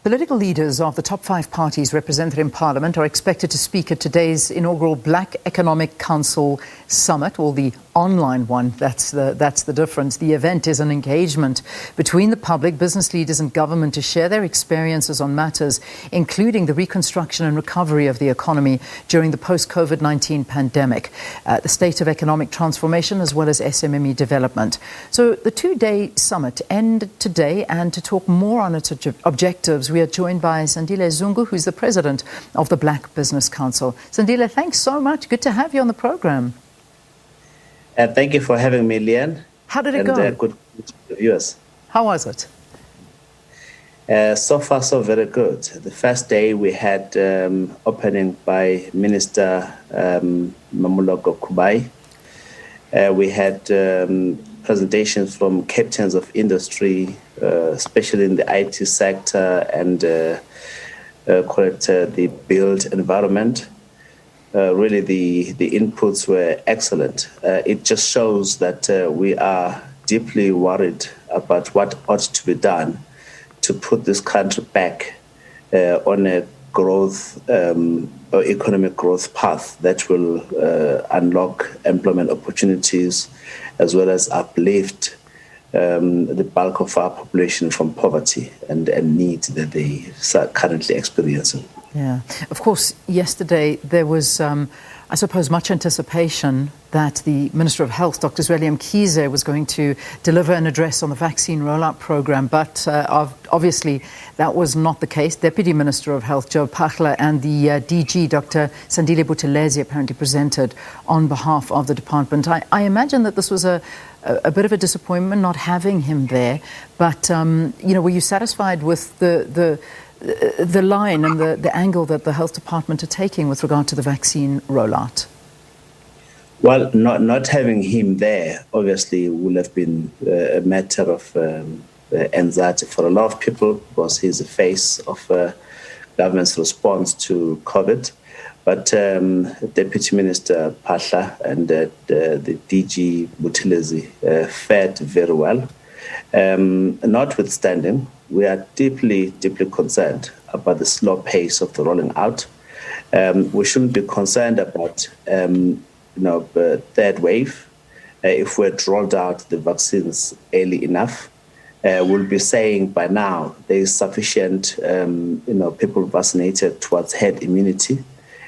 Political leaders of the top 5 parties represented in Parliament are expected to speak at today's inaugural Black Economic Council Summit, or the online one. That's the difference. The event is an engagement between the public, business leaders and government to share their experiences on matters including the reconstruction and recovery of the economy during the post-COVID-19 pandemic, the state of economic transformation as well as SMME development. So the 2-day summit ended today, and to talk more on its objectives, we are joined by Sandile Zungu, who's the president of the Black Business Council. Sandile, thanks so much. Good to have you on the program. Thank you for having me, Leanne. How did it go? Good to the viewers. How was it? So far, so very good. The first day we had opening by Minister Mamuloko Kubai. We had presentations from captains of industry, especially in the IT sector and the built environment. Really, the inputs were excellent. It just shows that we are deeply worried about what ought to be done to put this country back on a growth or economic growth path that will unlock employment opportunities as well as uplift the bulk of our population from poverty and need that they are currently experiencing. Yeah. Of course, yesterday there was, I suppose, much anticipation that the Minister of Health, Dr. Zweli Mkhize, was going to deliver an address on the vaccine rollout program, but obviously that was not the case. Deputy Minister of Health, Joe Pachla, and the DG, Dr. Sandile Buthelezi, apparently presented on behalf of the department. I imagine that this was a bit of a disappointment not having him there, but were you satisfied with the line and the angle that the health department are taking with regard to the vaccine rollout? Well, not having him there obviously would have been a matter of anxiety for a lot of people, because he's the face of government's response to COVID. But Deputy Minister Pahla and the DG Buthelezi fared very well. Notwithstanding, we are deeply concerned about the slow pace of the rolling out. We shouldn't be concerned about the third wave. If we had rolled out the vaccines early enough, we'll be saying by now there is sufficient people vaccinated towards herd immunity,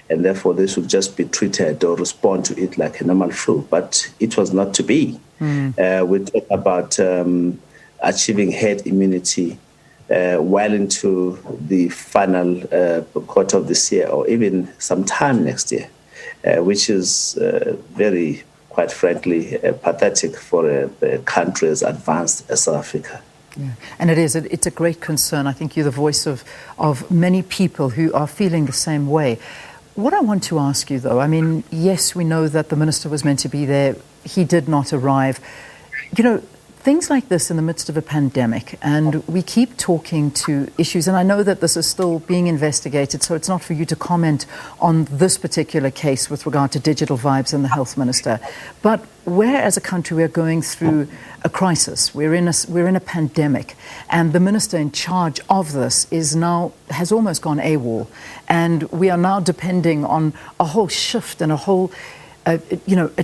and therefore this will just be treated or respond to it like a normal flu. But it was not to be. We talk about achieving herd immunity well into the final quarter of this year, or even sometime next year, which is very, quite frankly, pathetic for a country as advanced as South Africa. Yeah. And it's a great concern. I think you're the voice of many people who are feeling the same way. What I want to ask you, though, I mean, yes, we know that the minister was meant to be there. He did not arrive. Things like this in the midst of a pandemic, and we keep talking to issues, and I know that this is still being investigated, so it's not for you to comment on this particular case with regard to digital vibes and the health minister. But where, as a country, we are going through a crisis, we're in a pandemic, and the minister in charge of this has almost gone AWOL, and we are now depending on a whole shift and a whole a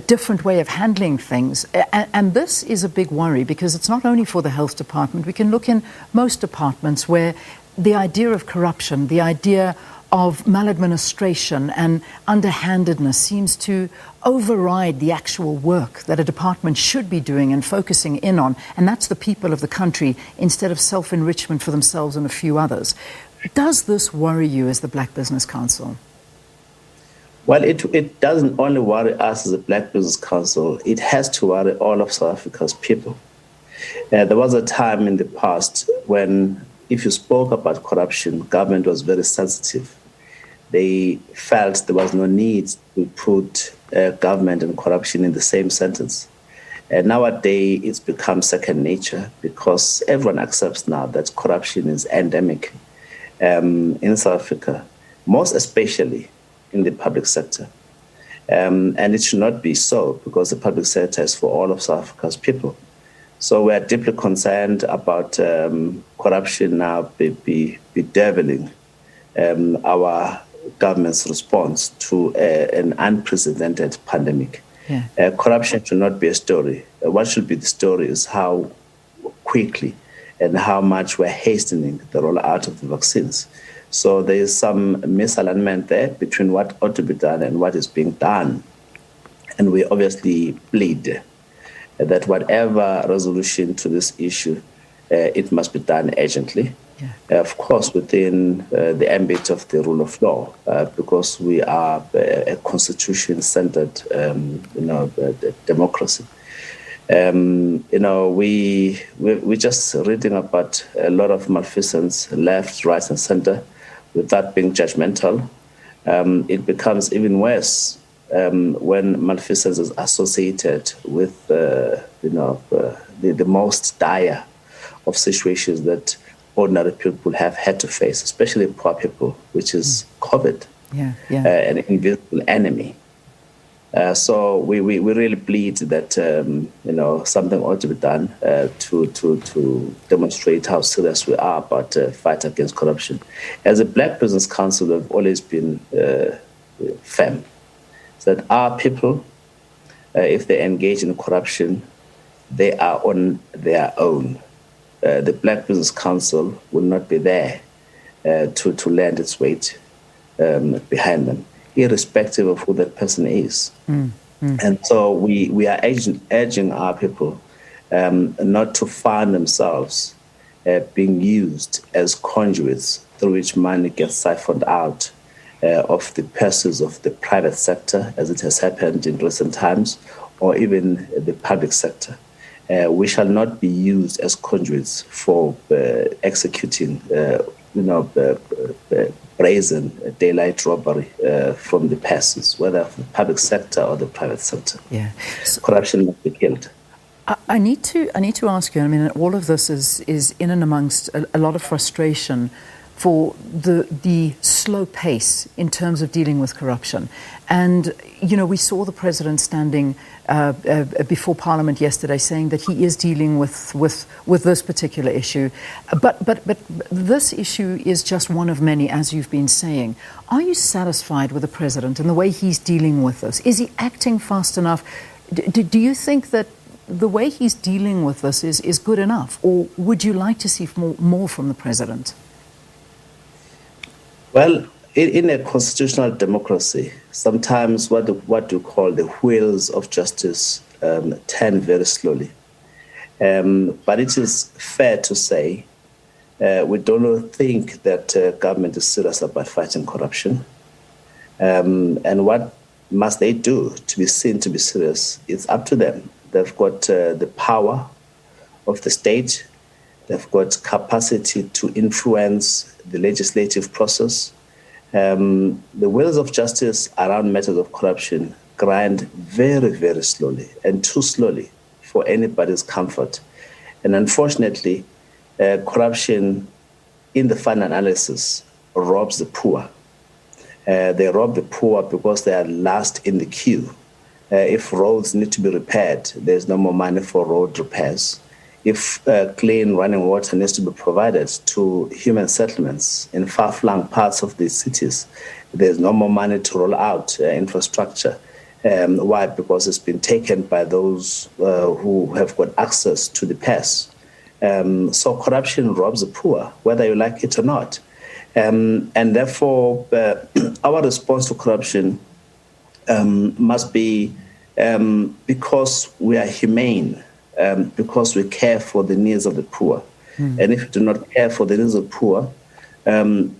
different way of handling things. And this is a big worry, because it's not only for the health department. We can look in most departments where the idea of corruption, the idea of maladministration and underhandedness seems to override the actual work that a department should be doing and focusing in on. And that's the people of the country, instead of self-enrichment for themselves and a few others. Does this worry you as the Black Business Council? Well, it doesn't only worry us as a Black Business Council. It has to worry all of South Africa's people. There was a time in the past when, if you spoke about corruption, government was very sensitive. They felt there was no need to put government and corruption in the same sentence. And nowadays, it's become second nature, because everyone accepts now that corruption is endemic in South Africa, most especially in the public sector. And it should not be so, because the public sector is for all of South Africa's people. So we are deeply concerned about corruption now bedeviling our government's response to an unprecedented pandemic. Yeah. Corruption should not be a story. What should be the story is how quickly and how much we're hastening the rollout of the vaccines. So there is some misalignment there between what ought to be done and what is being done. And we obviously plead that whatever resolution to this issue, it must be done urgently. Yeah. Of course, within the ambit of the rule of law, because we are a constitution-centered, democracy. We're just reading about a lot of malfeasance, left, right, and center. Without being judgmental, it becomes even worse when malfeasance is associated with, the most dire of situations that ordinary people have had to face, especially poor people, which is COVID, an invisible enemy. So we really plead that something ought to be done to demonstrate how serious we are about fight against corruption. As a Black Business Council, we've always been firm that our people, if they engage in corruption, they are on their own. The Black Business Council will not be there to lend its weight behind them, irrespective of who that person is. And so we are urging our people not to find themselves being used as conduits through which money gets siphoned out of the purses of the private sector, as it has happened in recent times, or even the public sector. We shall not be used as conduits for executing brazen daylight robbery from the purses, whether from the public sector or the private sector. Yeah. So corruption must be killed. I need to ask you, I mean, all of this is in and amongst a lot of frustration for the slow pace in terms of dealing with corruption. And, we saw the president standing before Parliament yesterday saying that he is dealing with this particular issue. But this issue is just one of many, as you've been saying. Are you satisfied with the president and the way he's dealing with this? Is he acting fast enough? Do you think that the way he's dealing with this is good enough? Or would you like to see more from the president? Well, in a constitutional democracy, sometimes what you call the wheels of justice turn very slowly. But it is fair to say we don't think that government is serious about fighting corruption. And what must they do to be seen to be serious? It's up to them. They've got the power of the state. They've got capacity to influence the legislative process. The wheels of justice around matters of corruption grind very, very slowly, and too slowly for anybody's comfort. And unfortunately, corruption in the final analysis robs the poor. They rob the poor because they are last in the queue. If roads need to be repaired, there's no more money for road repairs. If clean running water needs to be provided to human settlements in far-flung parts of these cities, there's no more money to roll out infrastructure. Why? Because it's been taken by those who have got access to the purse. So corruption robs the poor, whether you like it or not. And therefore, our response to corruption must be because we are humane, because we care for the needs of the poor. And if you do not care for the needs of the poor,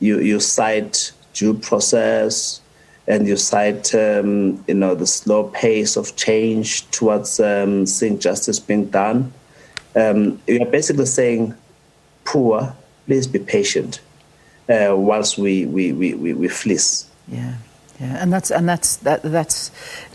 you cite due process and you cite the slow pace of change towards seeing justice being done. You're basically saying, poor, please be patient whilst we fleece. Yeah, and that's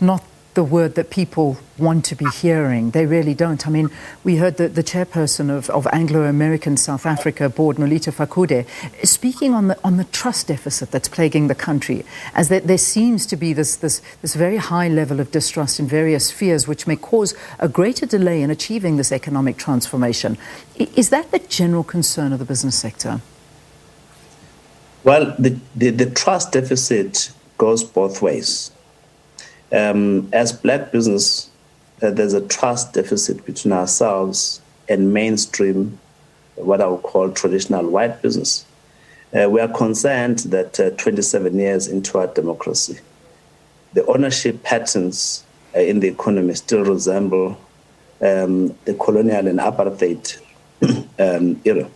not the word that people want to be hearing. They really don't. I mean, we heard the chairperson of Anglo-American South Africa board, Nolita Fakude, speaking on the trust deficit that's plaguing the country, as there seems to be this very high level of distrust in various spheres, which may cause a greater delay in achieving this economic transformation. Is that the general concern of the business sector? Well, the trust deficit goes both ways. As black business, there's a trust deficit between ourselves and mainstream, what I would call traditional white business. We are concerned that 27 years into our democracy, the ownership patterns in the economy still resemble the colonial and apartheid era.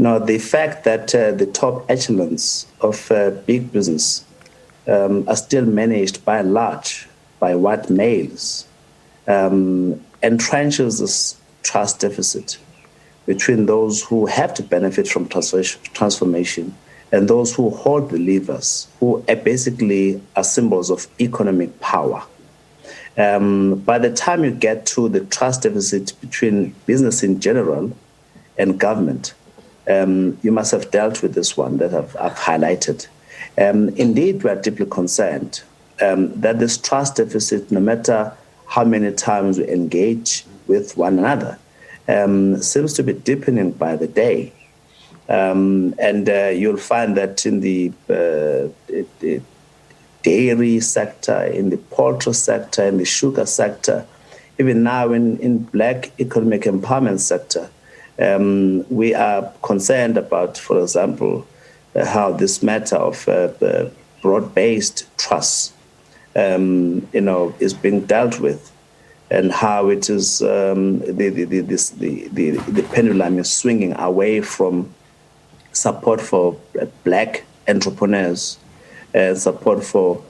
Now, the fact that the top echelons of big business are still managed by and large by white males entrenches this trust deficit between those who have to benefit from transformation and those who hold the levers, who are basically are symbols of economic power. By the time you get to the trust deficit between business in general and government, you must have dealt with this one that I've highlighted. Indeed, we are deeply concerned that this trust deficit, no matter how many times we engage with one another, seems to be deepening by the day. And you'll find that in the dairy sector, in the poultry sector, in the sugar sector, even now in black economic empowerment sector, we are concerned about, for example, how this matter of broad-based trust, is being dealt with, and how it is the pendulum is swinging away from support for black entrepreneurs and support for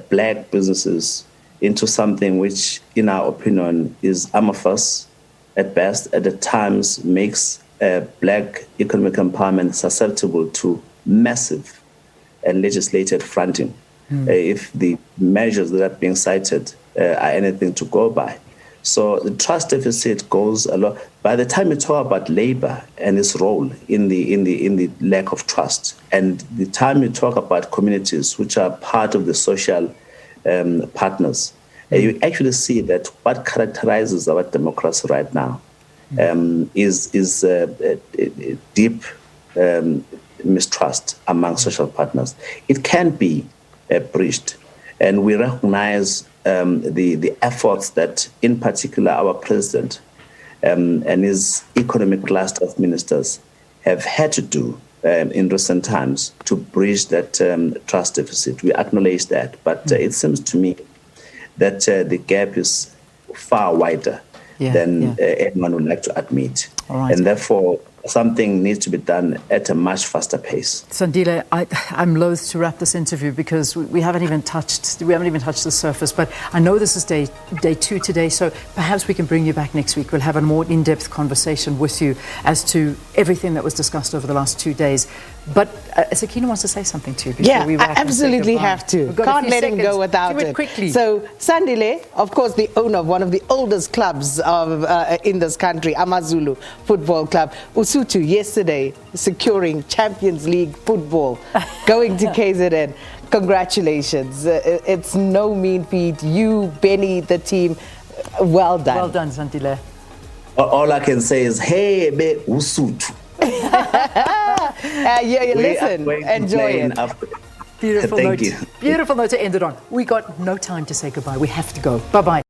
black businesses into something which, in our opinion, is amorphous at best, at times makes black economic empowerment susceptible to massive and legislated fronting if the measures that are being cited are anything to go by. So the trust deficit goes a lot. By the time you talk about labor and its role in the lack of trust, and the time you talk about communities which are part of the social partners, you actually see that what characterizes our democracy right now is deep mistrust among social partners. It can be breached, and we recognize the efforts that, in particular, our president and his economic cluster of ministers have had to do in recent times to bridge that trust deficit. We acknowledge that, but it seems to me that the gap is far wider than anyone would like to admit. Right. And therefore, something needs to be done at a much faster pace. Sandile, I'm loath to wrap this interview because we haven't even touched the surface. But I know this is day 2 today, so perhaps we can bring you back next week. We'll have a more in-depth conversation with you as to everything that was discussed over the last 2 days. But Sakina wants to say something to you before we wrap. I absolutely have to. Can't let him go without it. Quickly. So Sandile, of course, the owner of one of the oldest clubs in this country, AmaZulu Football Club. Usutu yesterday securing Champions League football, going to KZN. Congratulations. It's no mean feat. You, Benny, the team, well done. Well done, Sandile. All I can say is, hey, be Usutu. Listen, enjoy it. Beautiful Thank you. Beautiful note to end it on. We got no time to say goodbye. We have to go. Bye-bye.